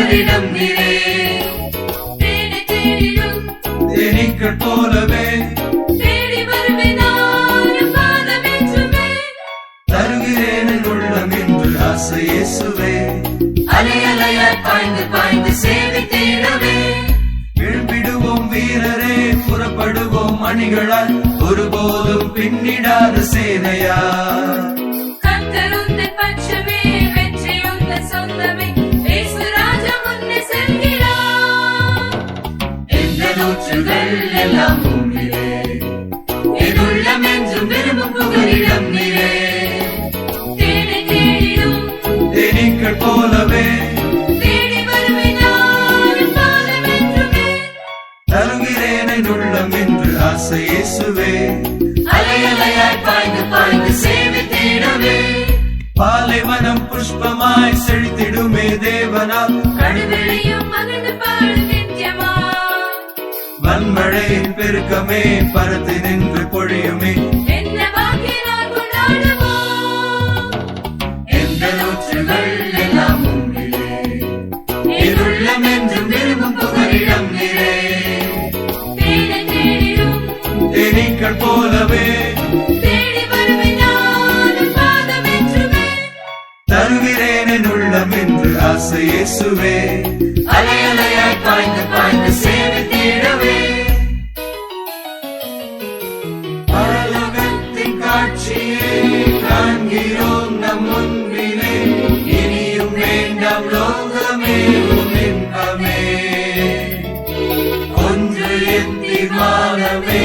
புகலிடம் நீரே. தேனீக்கள் போலவே தேடி வருவேன் நானும் பாதமென்றுமே. தருகிறேன் என் உள்ளம் என்று ஆசை இயேசுவே. அலை அலையாய் பாய்ந்து பாய்ந்து சேவித்திடவே. எழும்பிடுவோம் வீரரே, புறப்படுவோம் அணிகளால், ஒருபோதும் பின்னிடாத சேனையா. கர்த்தர் உந்தன் பட்சமே, வெற்றி உந்தன் சொந்தமே. இயேசு ராஜா முன்னே செல்கிறார். எந்த ஊற்றுகள் எல்லாம் உம்மிலே, என் உள்ளம் என்றும் விரும்பும் புகலிடம் நீரே. தேனை தேடிடும் தேனீக்கள் போலவே தேடி வருவேன் நானும் பாதமென்றுமே. தருகிறேன் என் உள்ளம் என்று ஆசை இயேசுவே. அலை அலையாய் பாய்ந்து பாய்ந்து சேவித்திடவே. பாலைவனம் புஷ்பமாய் செழித்திடுமே தேவனால், கடுவெளியும் மகிழ்ந்து பாடும் நித்யமா. வன்மழையின் பெருக்கமே பரத்து நின்று பொழியுமே. என்ன பாக்கினால் கொண்டாடுவோம். எந்த ஊற்றுகள் எல்லாம் உம்மிலே, என் உள்ளம் என்றும் விரும்பும் புகலிடம் நீரே. தேனை தேடிடும் தேனீக்கள் போலவே தேடி வருவேன் நானும் பாதமென்றுமே. தருகிறேன் என் உள்ளம் என்று ஆசை இயேசுவே. அலை அலையாய் பாய்ந்து பாய்ந்து சேவித்திடவே. பரலோகத்தின் காட்சியை காண்கிறோம் நம் முன்பிலே, இனியும் வேண்டாம் லோகமே உன் இன்பமே. ஒன்று என் தீர்மானமே,